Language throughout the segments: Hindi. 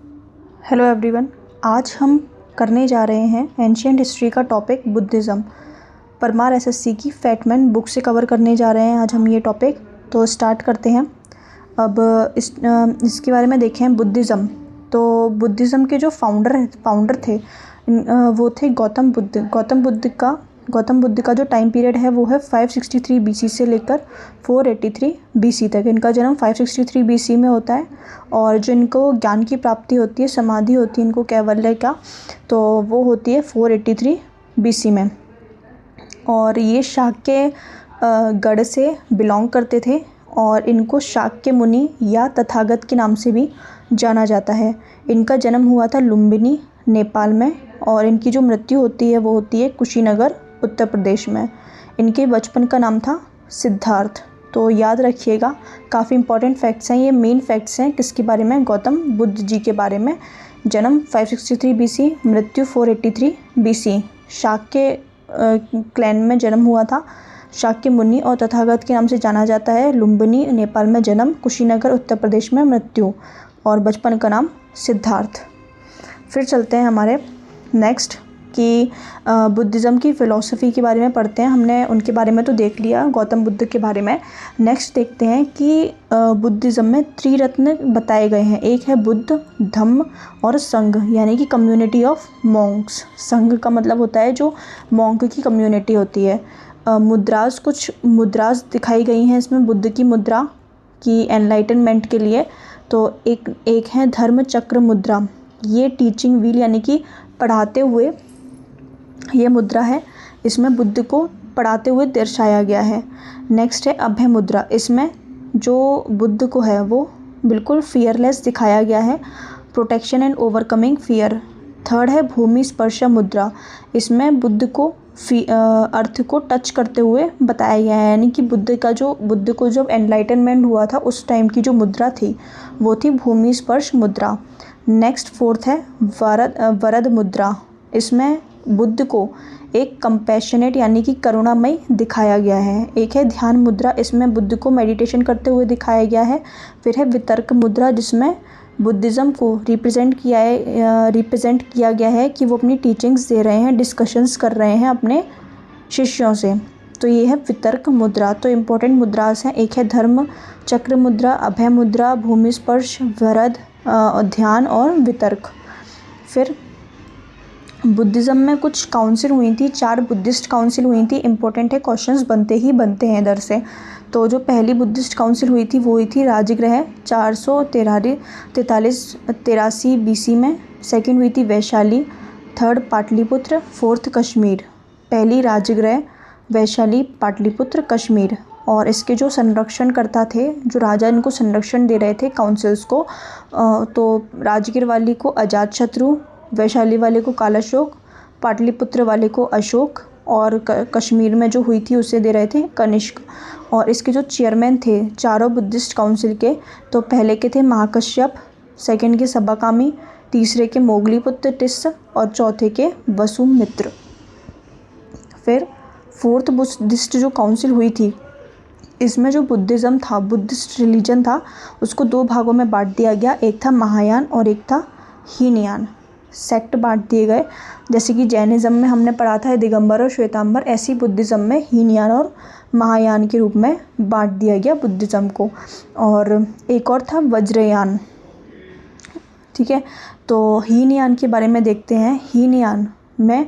हेलो एवरीवन, आज हम करने जा रहे हैं एंशिएंट हिस्ट्री का टॉपिक बुद्धिज़्म। परमार एसएससी की फैटमैन बुक से कवर करने जा रहे हैं आज हम ये टॉपिक। तो स्टार्ट करते हैं। अब इसके बारे में देखें बुद्धिज़्म। तो बुद्धिज़्म के जो फाउंडर थे वो थे गौतम बुद्ध। गौतम बुद्ध का जो टाइम पीरियड है वो है 563 बीसी से लेकर 483 बीसी तक। इनका जन्म 563 बीसी में होता है और जो इनको ज्ञान की प्राप्ति होती है, समाधि होती है इनको कैवल्य का, तो वो होती है 483 बीसी में। और ये शाक्य गढ़ से बिलोंग करते थे और इनको शाक्य मुनि या तथागत के नाम से भी जाना जाता है। इनका जन्म हुआ था लुम्बिनी, नेपाल में, और इनकी जो मृत्यु होती है वो होती है कुशीनगर, उत्तर प्रदेश में। इनके बचपन का नाम था सिद्धार्थ। तो याद रखिएगा, काफ़ी इंपॉर्टेंट फैक्ट्स हैं ये, मेन फैक्ट्स हैं किसके बारे में, गौतम बुद्ध जी के बारे में। जन्म 563 बीसी, मृत्यु 483 बीसी। शाक्य क्लैन में जन्म हुआ था, शाक्य मुनि और तथागत के नाम से जाना जाता है। लुम्बिनी, नेपाल में जन्म, कुशीनगर, उत्तर प्रदेश में मृत्यु, और बचपन का नाम सिद्धार्थ। फिर चलते हैं हमारे नेक्स्ट कि बुद्धिज़्म की फ़िलॉसफ़ी के बारे में पढ़ते हैं। हमने उनके बारे में तो देख लिया, गौतम बुद्ध के बारे में। नेक्स्ट देखते हैं कि बुद्धिज़्म में त्रिरत्न बताए गए हैं। एक है बुद्ध, धम्म और संघ, यानी कि कम्युनिटी ऑफ मॉन्क्स। संघ का मतलब होता है जो मॉन्क की कम्युनिटी होती है। कुछ मुद्रास दिखाई गई हैं इसमें बुद्ध की मुद्रा की एनलाइटनमेंट के लिए। तो एक है धर्म चक्र मुद्रा, ये टीचिंग व्हील यानी कि पढ़ाते हुए ये मुद्रा है, इसमें बुद्ध को पढ़ाते हुए दर्शाया गया है। नेक्स्ट है अभय मुद्रा, इसमें जो बुद्ध को है वो बिल्कुल फियरलेस दिखाया गया है, protection and overcoming fear. Third है भूमि स्पर्श मुद्रा, इसमें बुद्ध को अर्थ को टच करते हुए बताया गया है, यानी कि बुद्ध को जब एनलाइटनमेंट हुआ था उस टाइम की जो मुद्रा थी वो थी भूमि स्पर्श मुद्रा। नेक्स्ट फोर्थ है वरद मुद्रा, इसमें बुद्ध को एक कंपैशनेट यानी कि करुणामय दिखाया गया है। एक है ध्यान मुद्रा, इसमें बुद्ध को मेडिटेशन करते हुए दिखाया गया है। फिर है वितर्क मुद्रा, जिसमें बुद्धिज़्म को रिप्रेजेंट किया गया है कि वो अपनी टीचिंग्स दे रहे हैं, डिस्कशंस कर रहे हैं अपने शिष्यों से। तो ये है वितर्क मुद्रा। तो इम्पोर्टेंट मुद्रास हैं, एक है धर्म चक्र मुद्रा, अभय मुद्रा, भूमि स्पर्श, वरद, ध्यान और वितर्क। फिर बुद्धिज़्म में कुछ काउंसिल हुई थी, 4 बुद्धिस्ट काउंसिल हुई थी। इंपॉर्टेंट है, क्वेश्चंस बनते हैं इधर से। तो जो पहली बुद्धिस्ट काउंसिल हुई थी वो हुई थी राजगृह 483 बीसी में। सेकंड हुई थी वैशाली, थर्ड पाटलिपुत्र, फोर्थ कश्मीर। पहली राजगृह, वैशाली, पाटलिपुत्र, कश्मीर। और इसके जो संरक्षणकर्ता थे, जो राजा इनको संरक्षण दे रहे थे काउंसिल्स को, तो राजगीर वाली को अजातशत्रु, वैशाली वाले को कालाशोक, पाटलिपुत्र वाले को अशोक, और कश्मीर में जो हुई थी उसे दे रहे थे कनिष्क। और इसके जो चेयरमैन थे चारों बुद्धिस्ट काउंसिल के, तो पहले के थे महाकश्यप, सेकंड के सबाकामी, तीसरे के मोगलीपुत्र टिस्स और चौथे के वसुमित्र। फिर फोर्थ बुद्धिस्ट जो काउंसिल हुई थी, इसमें जो बुद्धिज़्म था, बुद्धिस्ट रिलीजन था, उसको 2 भागों में बांट दिया गया। एक था महायान और एक था हीनयान। सेक्ट बांट दिए गए, जैसे कि जैनिज़्म में हमने पढ़ा था दिगंबर और श्वेतांबर, ऐसी बुद्धिज़्म में हीनयान और महायान के रूप में बांट दिया गया बुद्धिज़्म को। और एक और था वज्रयान। ठीक है, तो हीनयान के बारे में देखते हैं। हीनयान में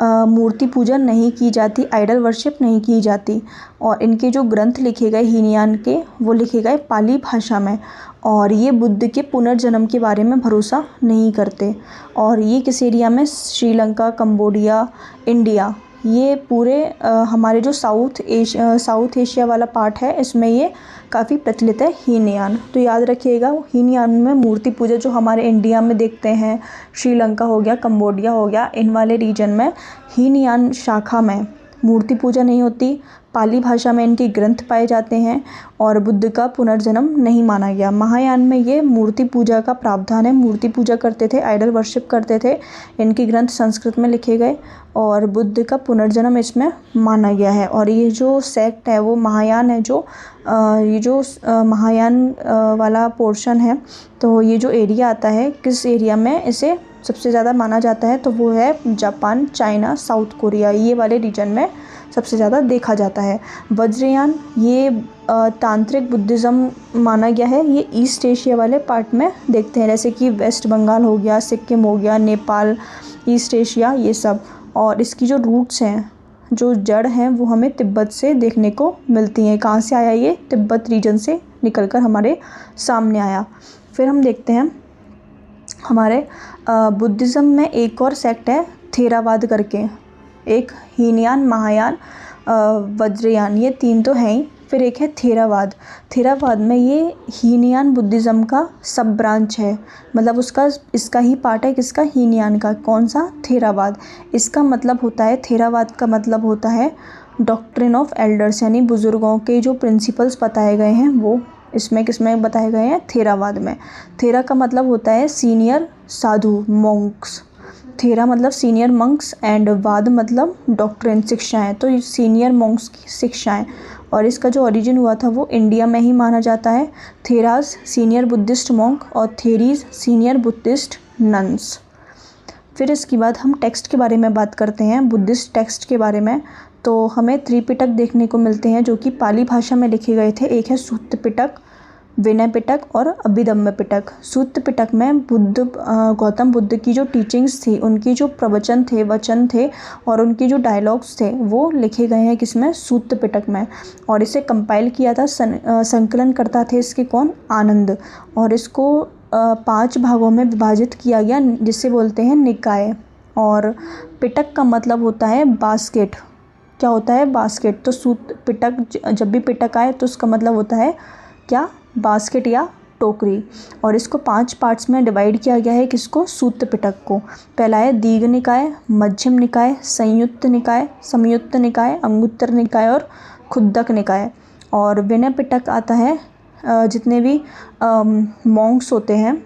मूर्ति पूजन नहीं की जाती, आइडल वर्शिप नहीं की जाती, और इनके जो ग्रंथ लिखे गए हीनयान के वो लिखे गए पाली भाषा में। और ये बुद्ध के पुनर्जन्म के बारे में भरोसा नहीं करते। और ये किस एरिया में, श्रीलंका, कंबोडिया, इंडिया, ये पूरे हमारे जो साउथ एशिया वाला पार्ट है इसमें ये काफ़ी प्रचलित है हीनयान। तो याद रखिएगा, हीनयान में मूर्ति पूजा जो हमारे इंडिया में देखते हैं, श्रीलंका हो गया, कंबोडिया हो गया, इन वाले रीजन में हीनयान शाखा में मूर्ति पूजा नहीं होती, पाली भाषा में इनके ग्रंथ पाए जाते हैं और बुद्ध का पुनर्जन्म नहीं माना गया। महायान में ये मूर्ति पूजा का प्रावधान है, मूर्ति पूजा करते थे, आइडल वर्शिप करते थे। इनके ग्रंथ संस्कृत में लिखे गए और बुद्ध का पुनर्जन्म इसमें माना गया है। और ये जो सेक्ट है वो महायान है, महायान वाला पोर्शन है, तो ये जो एरिया आता है, किस एरिया में इसे सबसे ज़्यादा माना जाता है, तो वो है जापान, चाइना, साउथ कोरिया, ये वाले रीजन में सबसे ज़्यादा देखा जाता है। वज्रयान ये तांत्रिक बुद्धिज़्म माना गया है। ये ईस्ट एशिया वाले पार्ट में देखते हैं, जैसे कि वेस्ट बंगाल हो गया, सिक्किम हो गया, नेपाल, ईस्ट एशिया, ये सब। और इसकी जो रूट्स हैं, जो जड़ हैं, वो हमें तिब्बत से देखने को मिलती हैं। कहाँ से आया ये? तिब्बत रीजन से निकलकर हमारे सामने आया। फिर हम देखते हैं हमारे बुद्धिज़्म में एक और सेक्ट है थेरावाद करके, एक हीनयान, महायान, वज्रयान, ये तीन तो हैं ही। फिर एक है थेरावाद। थेरावाद में ये हीनयान बुद्धिज़्म का सब ब्रांच है, मतलब इसका ही पार्ट है, किसका? हीनयान का। कौन सा? थेरावाद। इसका मतलब होता है, थेरावाद का मतलब होता है डॉक्ट्रिन ऑफ एल्डर्स, यानी बुज़ुर्गों के जो प्रिंसिपल्स बताए गए हैं वो इसमें किसमें बताए गए हैं? थेरावाद में। थेरा का मतलब होता है सीनियर साधु, मॉन्क्स। थेरा मतलब सीनियर मंक्स एंड वाद मतलब डॉक्ट्रिन, शिक्षाएं। तो ये सीनियर मॉन्क्स की शिक्षाएं, और इसका जो ओरिजिन हुआ था वो इंडिया में ही माना जाता है। थेराज सीनियर बुद्धिस्ट मॉन्क और थेरीज सीनियर बुद्धिस्ट नन्स। फिर इसके बाद हम टेक्स्ट के बारे में बात करते हैं, बुद्धिस्ट टेक्स्ट के बारे में। तो हमें त्रिपिटक देखने को मिलते हैं जो कि पाली भाषा में लिखे गए थे। एक है सूत्र पिटक, विनय पिटक और अभिधम्म पिटक। सूत्र पिटक में गौतम बुद्ध की जो टीचिंग्स थी, उनकी जो प्रवचन थे, वचन थे और उनकी जो डायलॉग्स थे वो लिखे गए हैं किसमें? सूत्र पिटक में। और इसे कंपाइल किया था, संकलन करता थे इसके कौन? आनंद। और इसको 5 भागों में विभाजित किया गया, जिसे बोलते हैं निकाय। और पिटक का मतलब होता है बास्केट। क्या होता है? बास्केट। तो सूत्र पिटक, जब भी पिटक आए तो उसका मतलब होता है क्या? बास्केट या टोकरी। और इसको 5 पार्ट्स में डिवाइड किया गया है, किसको? सूत्र पिटक को। पहला है दीघ निकाय, मध्यम निकाय, संयुक्त निकाय, समयुक्त निकाय, अंगुत्तर निकाय और खुद्दक निकाय। और विनय पिटक आता है जितने भी मॉन्क्स होते हैं,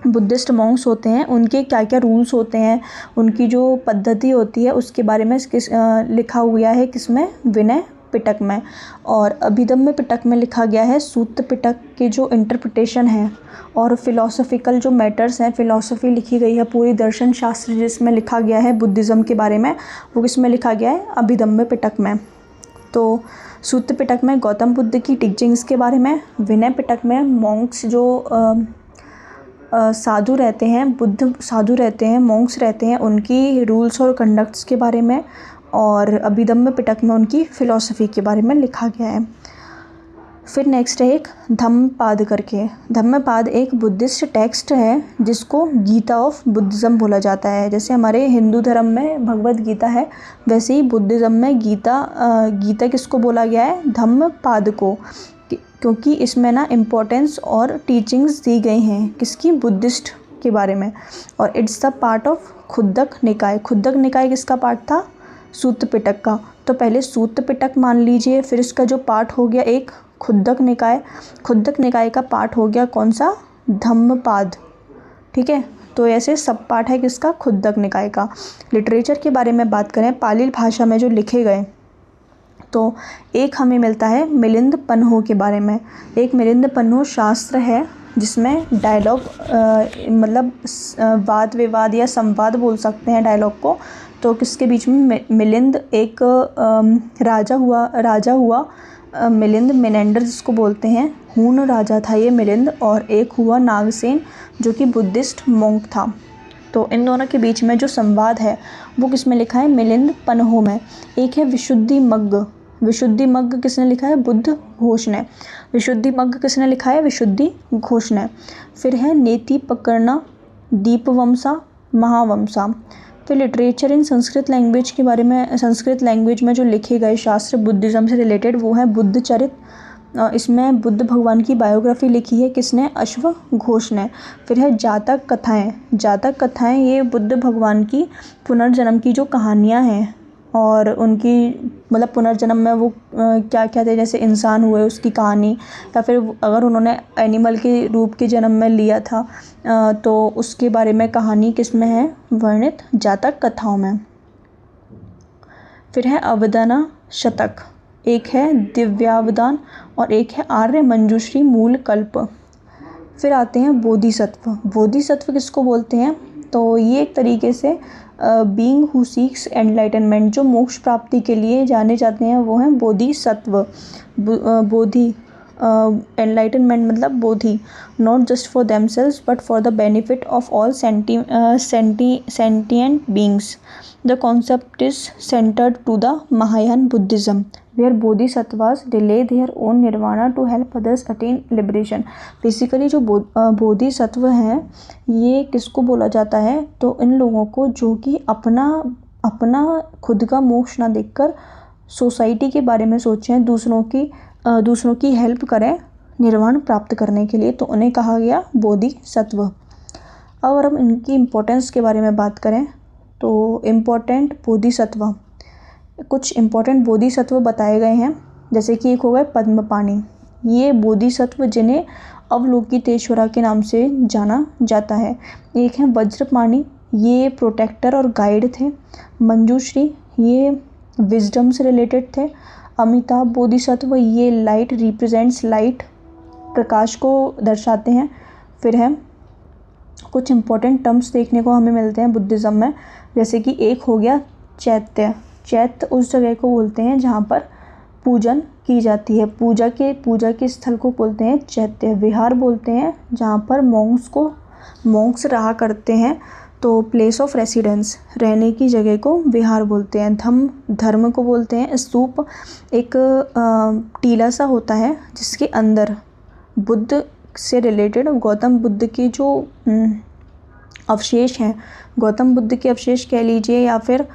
बुद्धिस्ट मॉन्क्स होते हैं, उनके क्या क्या रूल्स होते हैं, उनकी जो पद्धति होती है, उसके बारे में लिखा हुआ है किसमें? विनय पिटक में। और अभिधम्म पिटक में लिखा गया है सूत्र पिटक के जो इंटरप्रिटेशन है और फिलॉसफिकल जो मैटर्स हैं, फिलॉसफी लिखी गई है, पूरी दर्शन शास्त्र जिसमें लिखा गया है बुद्धिज़्म के बारे में, वो किसमें लिखा गया है? अभिधम्म पिटक में। तो सूत्र पिटक में गौतम बुद्ध की टीचिंग्स के बारे में, विनय पिटक में मॉन्क्स जो साधु रहते हैं, बुद्ध साधु रहते हैं, मॉन्क्स रहते हैं, उनकी रूल्स और कंडक्ट्स के बारे में, और अभिधम्म पिटक में उनकी फ़िलॉसफ़ी के बारे में लिखा गया है। फिर नेक्स्ट है एक धम्मपाद करके। धम्मपाद एक बुद्धिस्ट टेक्स्ट है जिसको गीता ऑफ बुद्धिज़्म बोला जाता है। जैसे हमारे हिंदू धर्म में भगवद गीता है, वैसे ही बुद्धिज़्म में गीता किसको बोला गया है? धम्मपाद को, क्योंकि इसमें ना इम्पोर्टेंस और टीचिंग्स दी गई हैं किसकी? बुद्धिस्ट के बारे में। और इट्स द पार्ट ऑफ खुद्दक निकाय। खुद्दक निकाय किसका पार्ट था? सूत्र पिटक का। तो पहले सूत्र पिटक मान लीजिए, फिर इसका जो पार्ट हो गया एक खुद्दक निकाय, खुद्दक निकाय का पार्ट हो गया कौन सा? धम्मपाद। ठीक है, तो ऐसे सब पार्ट है किसका? खुद्दक निकाय का। लिटरेचर के बारे में बात करें, पाली भाषा में जो लिखे गए, तो एक हमें मिलता है मिलिंद पन्हो के बारे में। एक मिलिंद पन्हो शास्त्र है जिसमें डायलॉग मतलब वाद विवाद या संवाद बोल सकते हैं डायलॉग को। तो किसके बीच में? मिलिंद एक राजा हुआ मिलिंद, मिनेंडर जिसको बोलते हैं, हून राजा था ये मिलिंद, और एक हुआ नागसेन जो कि बुद्धिस्ट मॉन्क था। तो इन दोनों के बीच में जो संवाद है वो किसमें लिखा है? मिलिंद पन्हो में। एक है विशुद्धि मग्ग। विशुद्धि मग्ग किसने लिखा है? बुद्ध घोष ने। विशुद्धि मग्ग किसने लिखा है? विशुद्धि घोष ने। फिर है नेति पकड़ना, दीपवंसा, महावंसा। फिर लिटरेचर इन संस्कृत लैंग्वेज के बारे में, संस्कृत लैंग्वेज में जो लिखे गए शास्त्र बुद्धिज़्म से रिलेटेड, वो है बुद्ध चरित। इसमें बुद्ध भगवान की बायोग्राफी लिखी है किसने? अश्व घोष ने। फिर है जातक कथाएं। जातक कथाएं ये बुद्ध भगवान की पुनर्जन्म की जो कहानियाँ हैं और उनकी मतलब पुनर्जन्म में वो क्या क्या थे, जैसे इंसान हुए उसकी कहानी, या फिर अगर उन्होंने एनिमल के रूप के जन्म में लिया था तो उसके बारे में कहानी किस में है वर्णित, जातक कथाओं में। फिर है अवदान शतक, एक है दिव्यावदान और एक है आर्य मंजूश्री मूल कल्प। फिर आते हैं बोधिसत्व। बोधिसत्व किसको बोलते हैं, तो ये एक तरीके से बीइंग हु सीक्स एनलाइटनमेंट, जो मोक्ष प्राप्ति के लिए जाने जाते हैं वो हैं बोधिसत्व। बोधि एनलाइटनमेंट मतलब Bodhi, not just for themselves but for the benefit of all sentient beings. The concept is centred to the Mahayana Buddhism where bodhisattvas delay their own nirvana to help others attain liberation। Basically जो बोधिसत्व हैं ये किसको बोला जाता है, तो इन लोगों को जो कि अपना खुद का मोक्ष ना देखकर सोसाइटी के बारे में सोचें, दूसरों की हेल्प करें निर्वाण प्राप्त करने के लिए, तो उन्हें कहा गया बोधिसत्व। अब अगर हम इनकी इम्पोर्टेंस के बारे में बात करें तो इम्पोर्टेंट बोधिसत्व, कुछ इम्पोर्टेंट बोधिसत्व बताए गए हैं, जैसे कि एक हो गए पद्मपाणि। ये बोधिसत्व जिन्हें अवलोकितेश्वरा के नाम से जाना जाता है। एक है वज्रपाणि, ये प्रोटेक्टर और गाइड थे। मंजूश्री, ये विजडम से रिलेटेड थे। अमिताभ बोधिसत्व, ये लाइट रिप्रेजेंट्स लाइट, प्रकाश को दर्शाते हैं। फिर है कुछ इम्पोर्टेंट टर्म्स देखने को हमें मिलते हैं बुद्धिज़्म में, जैसे कि एक हो गया चैत्य। चैत्य उस जगह को बोलते हैं जहाँ पर पूजन की जाती है, पूजा के स्थल को बोलते हैं चैत्य। विहार बोलते हैं जहाँ पर मॉन्क्स रहा करते हैं, तो प्लेस ऑफ रेसिडेंस, रहने की जगह को विहार बोलते हैं। धर्म को बोलते हैं स्तूप, एक टीला सा होता है जिसके अंदर बुद्ध से रिलेटेड गौतम बुद्ध के जो अवशेष हैं, गौतम बुद्ध के अवशेष कह लीजिए या फिर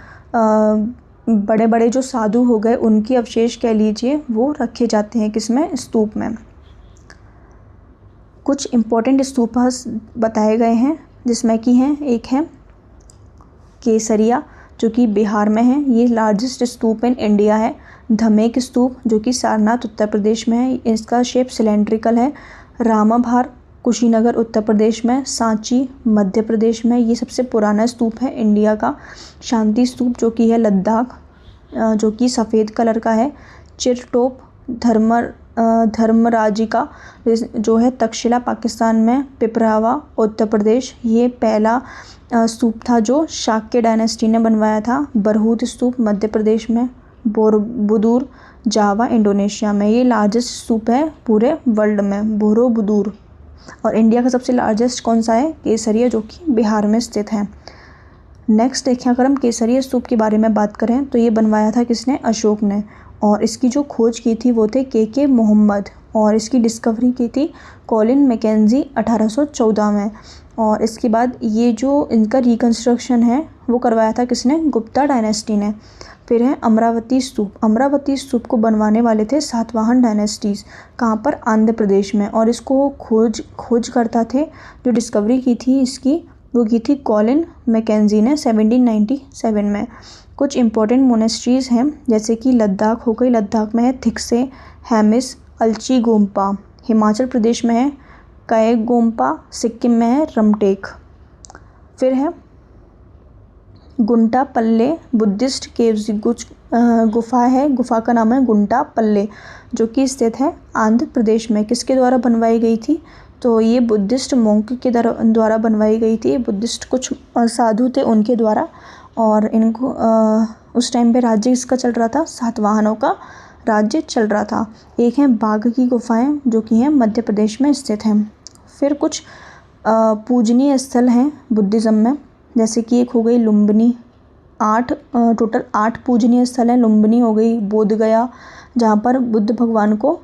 बड़े बड़े जो साधु हो गए उनके अवशेष कह लीजिए, वो रखे जाते हैं किसमें, स्तूप में। कुछ इम्पोर्टेंट स्तूपास बताए गए हैं जिसमें कि हैं, एक है केसरिया जो कि बिहार में है, ये लार्जेस्ट स्तूप इन इंडिया है। धमेक स्तूप जो कि सारनाथ उत्तर प्रदेश में है, इसका शेप सिलेंड्रिकल है। रामाभार कुशीनगर उत्तर प्रदेश में। सांची मध्य प्रदेश में, ये सबसे पुराना स्तूप है इंडिया का। शांति स्तूप जो कि है लद्दाख, जो कि सफ़ेद कलर का है। चिरटोप धर्मराजिका जो है तक्षशिला पाकिस्तान में। पिपरावा उत्तर प्रदेश, ये पहला स्तूप था जो शाक्य डायनेस्टी ने बनवाया था। बरहूत स्तूप मध्य प्रदेश में। बोरोबुदुर जावा इंडोनेशिया में, ये लार्जेस्ट स्तूप है पूरे वर्ल्ड में, बोरोबुदुर। और इंडिया का सबसे लार्जेस्ट कौन सा है, केसरिया जो कि बिहार में स्थित है। नेक्स्ट देखें अगर हम केसरिया स्तूप के बारे में बात करें तो ये बनवाया था किसने, अशोक ने। और इसकी जो खोज की थी वो थे के मोहम्मद, और इसकी डिस्कवरी की थी कॉलिन मैकेंजी 1814 में। और इसके बाद ये जो इनका रिकन्स्ट्रक्शन है वो करवाया था किसने, गुप्ता डायनेस्टी ने। फिर है अमरावती स्तूप। अमरावती स्तूप को बनवाने वाले थे सातवाहन डायनेस्टीज़, कहाँ पर, आंध्र प्रदेश में। और इसको खोज करता थे, जो डिस्कवरी की थी इसकी वो की थी कॉलिन मैकेंजी ने 1797 में। कुछ इंपॉर्टेंट मोनेस्ट्रीज़ हैं जैसे कि लद्दाख हो गई, लद्दाख में है थिक्से, हेमिस, अलची गोम्पा। हिमाचल प्रदेश में है कय गोम्पा, सिक्किम में है रमटेक। फिर है गुंटा पल्ले बुद्धिस्ट केव्स, कुछ गुफा है, गुफा का नाम है गुंटा पल्ले जो कि स्थित है आंध्र प्रदेश में। किसके द्वारा बनवाई गई थी, तो ये बुद्धिस्ट मॉन्क के द्वारा बनवाई गई थी। बुद्धिस्ट कुछ साधु थे उनके द्वारा, और इनको उस टाइम पे राज्य इसका चल रहा था, सातवाहनों का राज्य चल रहा था। एक है बाघ की गुफाएं जो कि हैं मध्य प्रदेश में स्थित हैं। फिर कुछ पूजनीय स्थल हैं बुद्धिज़्म में, जैसे कि एक हो गई लुम्बिनी। टोटल 8 पूजनीय स्थल हैं। लुम्बिनी हो गई बोध गया जहाँ पर बुद्ध भगवान को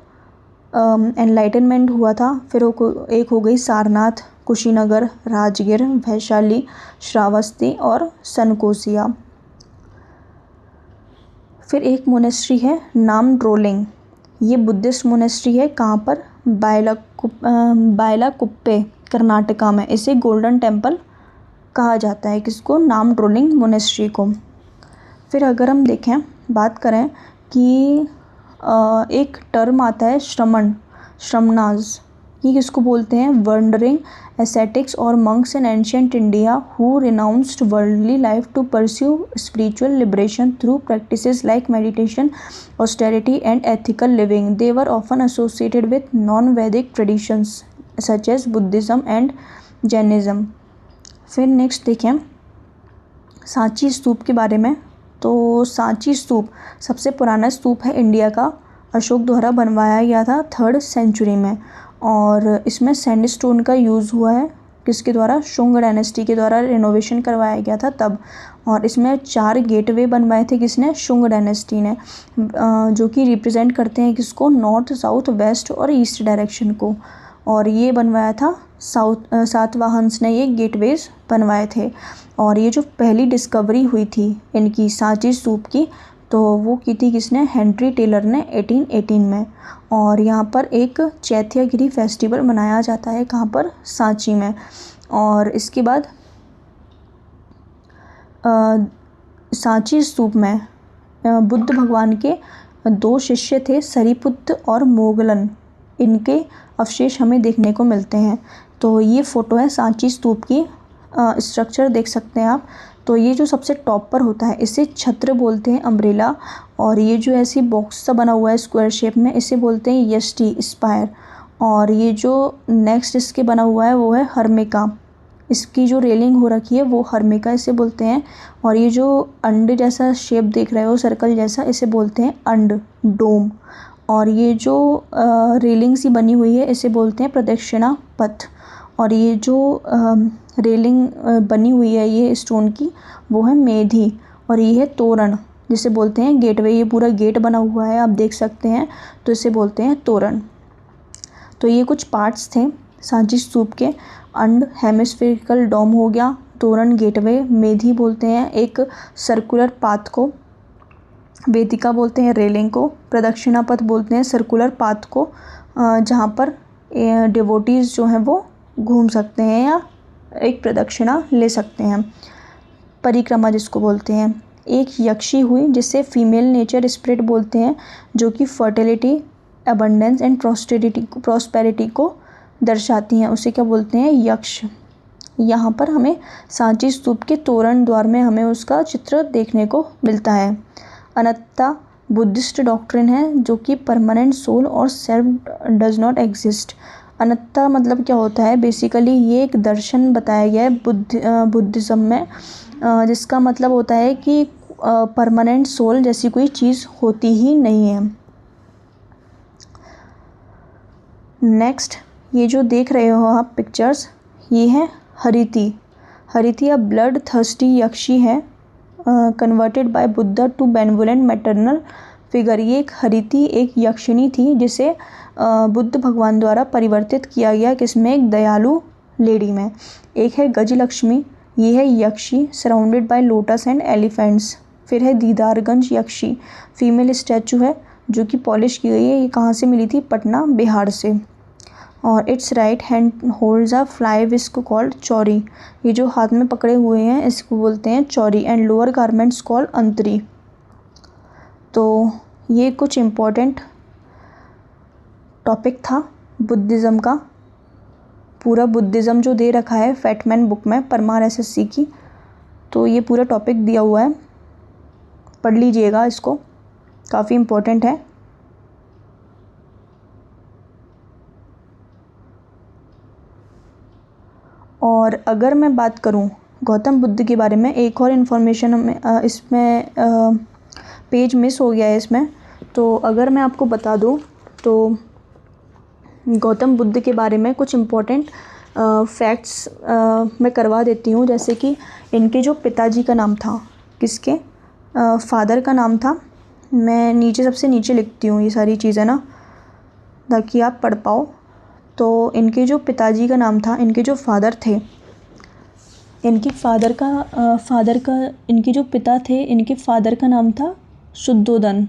एनलाइटनमेंट हुआ था। फिर एक हो गई सारनाथ, कुशीनगर, राजगीर, वैशाली, श्रावस्ती और सनकोसिया। फिर एक मोनेस्ट्री है नाम ड्रोलिंग, ये बुद्धिस्ट मोनेस्ट्री है, कहाँ पर, बायलाकुप्पे कर्नाटका में। इसे गोल्डन टेम्पल कहा जाता है, किसको, नाम ड्रोलिंग मोनेस्ट्री को। फिर अगर हम देखें बात करें कि एक टर्म आता है श्रमणाज। ये किसको बोलते हैं? वंडरिंग एसेटिक्स और monks in ancient India who renounced worldly life to pursue spiritual liberation through practices like meditation, austerity and ethical living. They were often associated with non Vedic traditions such as Buddhism and Jainism. फिर नेक्स्ट देखें सांची स्तूप के बारे में। तो सांची स्तूप सबसे पुराना स्तूप है इंडिया का, अशोक द्वारा बनवाया गया था 3rd सेंचुरी में, और इसमें सैंडस्टोन का यूज़ हुआ है। किसके द्वारा? शुंग डायनेस्टी के द्वारा रिनोवेशन करवाया गया था तब। और इसमें 4 गेटवे बनवाए थे किसने? शुंग डायनेस्टी ने, जो कि रिप्रेजेंट करते हैं किसको? नॉर्थ, साउथ, वेस्ट और ईस्ट डायरेक्शन को। और ये बनवाया था सातवाहन्स ने ये गेटवेज बनवाए थे। और ये जो पहली डिस्कवरी हुई थी इनकी सांची स्तूप की, तो वो की थी किसने? हेनरी टेलर ने 1818 में। और यहाँ पर एक चैत्यागिरी फेस्टिवल मनाया जाता है, कहाँ पर? सांची में। और इसके बाद सांची स्तूप में बुद्ध भगवान के 2 शिष्य थे, सरीपुत्र और मोगलन। इनके अवशेष हमें देखने को मिलते हैं। तो ये फ़ोटो है सांची स्तूप की। स्ट्रक्चर देख सकते हैं आप। तो ये जो सबसे टॉप पर होता है इसे छत्र बोलते हैं, अम्ब्रेला। और ये जो ऐसी बॉक्स सा बना हुआ है स्क्वायर शेप में, इसे बोलते हैं यष्टि, स्पायर। और ये जो नेक्स्ट इसके बना हुआ है वो है हर्मिका। इसकी जो रेलिंग हो रखी है वो हर्मिका इसे बोलते हैं। और ये जो अंड जैसा शेप देख रहे हो, सर्कल जैसा, इसे बोलते हैं अंड, डोम। और ये जो रेलिंग सी बनी हुई है इसे बोलते हैं प्रदक्षिणा पथ। और ये जो रेलिंग बनी हुई है ये स्टोन की, वो है मेधी। और ये है तोरण, जिसे बोलते हैं गेटवे। ये पूरा गेट बना हुआ है, आप देख सकते हैं, तो इसे बोलते हैं तोरण। तो ये कुछ पार्ट्स थे सांची स्तूप के। अंड, हेमिस्फेरिकल डोम हो गया, तोरण, गेटवे, मेधी बोलते हैं एक सर्कुलर पाथ को, वेदिका बोलते हैं रेलिंग को, प्रदक्षिणा पथ बोलते हैं सर्कुलर पाथ को, जहाँ पर डिवोटीज़ जो हैं वो घूम सकते हैं या एक प्रदक्षिणा ले सकते हैं, परिक्रमा जिसको बोलते हैं। एक यक्षी हुई जिसे फीमेल नेचर स्पिरिट बोलते हैं, जो कि फर्टिलिटी, अबंडेंस एंड प्रॉस्पेरिटी को दर्शाती हैं, उसे क्या बोलते हैं? यक्ष। यहाँ पर हमें सांची स्तूप के तोरण द्वार में हमें उसका चित्र देखने को मिलता है। अनंता बुद्धिस्ट डॉक्ट्रिन है, जो कि परमानेंट सोल और सेल्फ डज नॉट एग्जिस्ट। अनंता मतलब क्या होता है? बेसिकली ये एक दर्शन बताया गया है बुद्धिज़्म में, जिसका मतलब होता है कि परमानेंट सोल जैसी कोई चीज़ होती ही नहीं है। नेक्स्ट, ये जो देख रहे हो आप पिक्चर्स, ये है हरिति। हरिति अ ब्लड थर्स्टी यक्षी है, converted by Buddha to benevolent maternal figure. ये एक हरिति एक यक्षिणी थी जिसे बुद्ध भगवान द्वारा परिवर्तित किया गया किसमें? एक दयालु लेडी में। एक है गजलक्ष्मी, ये है yakshi surrounded by lotus and elephants. फिर है दीदारगंज यक्षी, फीमेल स्टैचू है जो कि पॉलिश की गई है। ये कहाँ से मिली थी? पटना, बिहार से। और it's right hand holds a fly whisk called Chauri. ये जो हाथ में पकड़े हुए हैं इसको बोलते हैं Chauri. And lower garments called अंतरी। तो ये कुछ इम्पोर्टेंट टॉपिक था बुद्धिज़्म का। पूरा बुद्धिज़्म जो दे रखा है फैटमैन बुक में, परमार एसएससी की, तो ये पूरा टॉपिक दिया हुआ है, पढ़ लीजिएगा इसको, काफ़ी इम्पोर्टेंट है। और अगर मैं बात करूं गौतम बुद्ध के बारे में, एक और इन्फॉर्मेशन हमें इसमें पेज मिस हो गया है इसमें, तो अगर मैं आपको बता दूं तो गौतम बुद्ध के बारे में कुछ इम्पोर्टेंट फैक्ट्स मैं करवा देती हूँ। जैसे कि इनके जो पिताजी का नाम था, किसके? फादर का नाम था, मैं नीचे सबसे नीचे लिखती हूँ ये सारी चीज़ें ना, ताकि आप पढ़ पाओ। तो इनके जो पिताजी का नाम था, इनके जो फादर थे, इनके इनके जो पिता थे, इनके फादर का नाम था शुद्धोदन,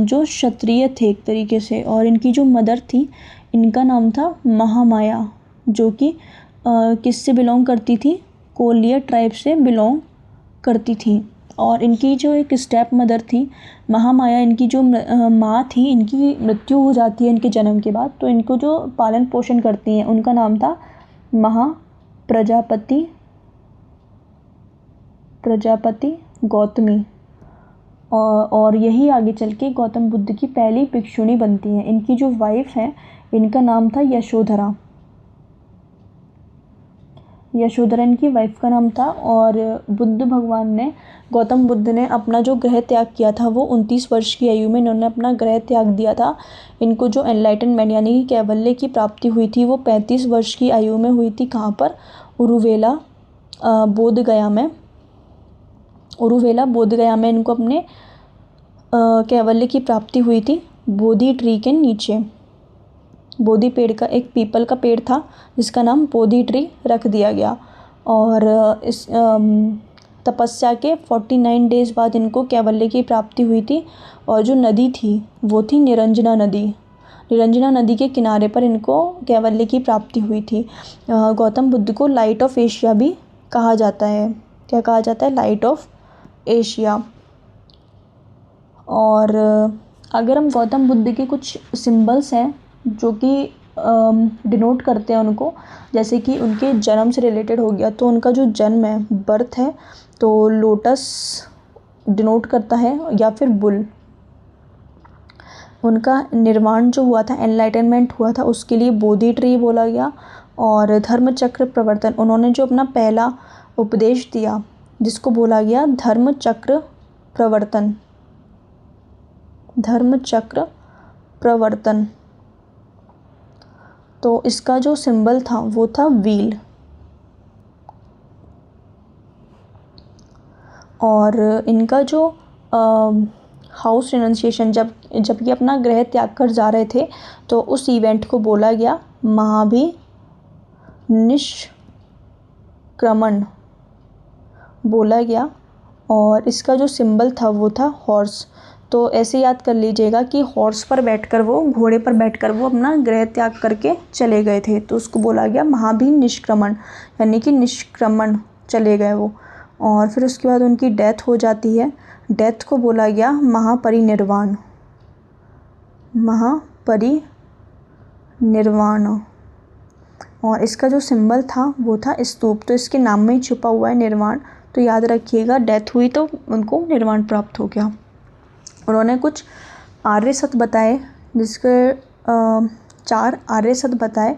जो क्षत्रिय थे एक तरीके से। और इनकी जो मदर थी, इनका नाम था महामाया, जो कि किससे बिलोंग करती थी? कोलिया ट्राइब से बिलोंग करती थी। और इनकी जो एक स्टेप मदर थी महामाया, इनकी जो माँ थी, इनकी मृत्यु हो जाती है इनके जन्म के बाद। तो इनको जो पालन पोषण करती हैं उनका नाम था प्रजापति गौतमी। और यही आगे चल के गौतम बुद्ध की पहली भिक्षुणी बनती हैं। इनकी जो वाइफ है इनका नाम था यशोधरा इनकी वाइफ का नाम था। और गौतम बुद्ध ने अपना जो गृह त्याग किया था वो 29 वर्ष की आयु में इन्होंने अपना गृह त्याग दिया था। इनको जो एनलाइटनमेंट यानी कि कैवल्य की प्राप्ति हुई थी वो 35 वर्ष की आयु में हुई थी। कहाँ पर? उरुवेला बोधगया में इनको अपने कैवल्य की प्राप्ति हुई थी। बोधि ट्री के नीचे, बोधि पेड़ का, एक पीपल का पेड़ था जिसका नाम बोधि ट्री रख दिया गया। और इस तपस्या के 49 डेज़ बाद इनको कैवल्य की प्राप्ति हुई थी। और जो नदी थी वो थी निरंजना नदी के किनारे पर इनको कैवल्य की प्राप्ति हुई थी। गौतम बुद्ध को लाइट ऑफ एशिया भी कहा जाता है। क्या कहा जाता है? Light of Asia. और अगर हम गौतम बुद्ध के कुछ सिंबल्स हैं जो कि डिनोट करते हैं उनको, जैसे कि उनके जन्म से रिलेटेड हो गया, तो उनका जो जन्म है, बर्थ है, तो लोटस डिनोट करता है या फिर बुल। उनका निर्वाण जो हुआ था, एनलाइटनमेंट हुआ था, उसके लिए बोधि ट्री बोला गया। और धर्म चक्र प्रवर्तन, उन्होंने जो अपना पहला उपदेश दिया जिसको बोला गया धर्म चक्र प्रवर्तन। तो इसका जो सिंबल था वो था व्हील। और इनका जो हाउस रिनंसिएशन, जब ये अपना गृह त्याग कर जा रहे थे तो उस इवेंट को बोला गया महाभिनिष्क्रमण बोला गया। और इसका जो सिंबल था वो था हॉर्स। तो ऐसे याद कर लीजिएगा कि हॉर्स पर बैठकर वो, घोड़े पर बैठकर वो अपना गृह त्याग करके चले गए थे, तो उसको बोला गया महाभिनिष्क्रमण, यानी कि निष्क्रमण चले गए वो। और फिर उसके बाद उनकी डेथ हो जाती है, डेथ को बोला गया महापरिनिर्वाण। और इसका जो सिंबल था वो था स्तूप। तो इसके नाम में ही छुपा हुआ है निर्वाण। तो याद रखिएगा, डेथ हुई तो उनको निर्वाण प्राप्त हो गया। उन्होंने कुछ आर्य सत्य बताए, जिसके 4 आर्य सत्य बताए,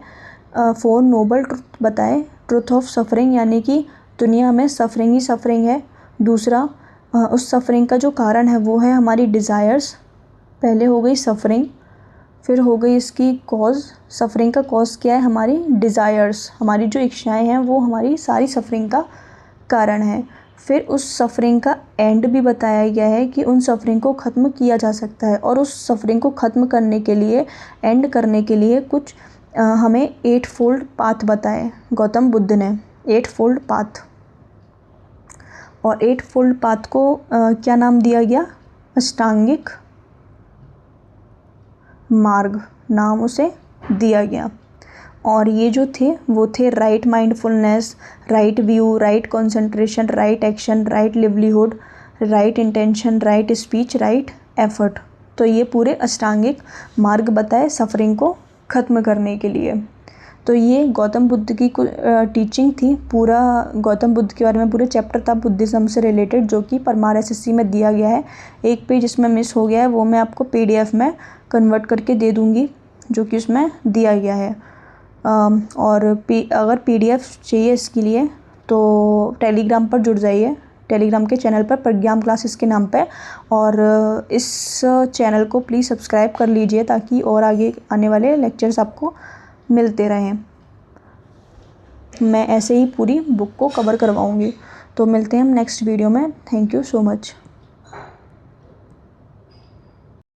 4 नोबल ट्रुथ बताए। ट्रुथ ऑफ सफरिंग, यानी कि दुनिया में सफरिंग ही सफरिंग है। दूसरा, उस सफरिंग का जो कारण है वो है हमारी डिज़ायर्स। पहले हो गई सफरिंग, फिर हो गई इसकी कॉज। सफरिंग का कॉज क्या है? हमारी डिज़ायर्स, हमारी जो इच्छाएं हैं वो हमारी सारी सफरिंग का कारण है। फिर उस सफरिंग का एंड भी बताया गया है कि उन सफरिंग को ख़त्म किया जा सकता है। और उस सफरिंग को ख़त्म करने के लिए, एंड करने के लिए कुछ हमें 8 फोल्ड पाथ बताए गौतम बुद्ध ने, 8 फोल्ड पाथ। और 8 फोल्ड पाथ को क्या नाम दिया गया? अष्टांगिक मार्ग नाम उसे दिया गया। और ये जो थे वो थे right mindfulness, right view, right concentration, right action, right livelihood, right intention, right speech, right effort. तो ये पूरे अष्टांगिक मार्ग बताए सफरिंग को ख़त्म करने के लिए। तो ये गौतम बुद्ध की टीचिंग थी। पूरा गौतम बुद्ध के बारे में पूरे चैप्टर था बुद्धिज़्म से रिलेटेड, जो कि परमार SSC में दिया गया है। एक पेज इसमें मिस हो गया है, वो मैं आपको PDF में कन्वर्ट करके दे दूँगी, जो कि उसमें दिया गया है। और अगर PDF चाहिए इसके लिए तो टेलीग्राम पर जुड़ जाइए, टेलीग्राम के चैनल पर प्रज्ञान क्लासेस के नाम पे। और इस चैनल को प्लीज़ सब्सक्राइब कर लीजिए ताकि और आगे आने वाले लेक्चर्स आपको मिलते रहें। मैं ऐसे ही पूरी बुक को कवर करवाऊँगी। तो मिलते हैं हम नेक्स्ट वीडियो में। Thank you so much.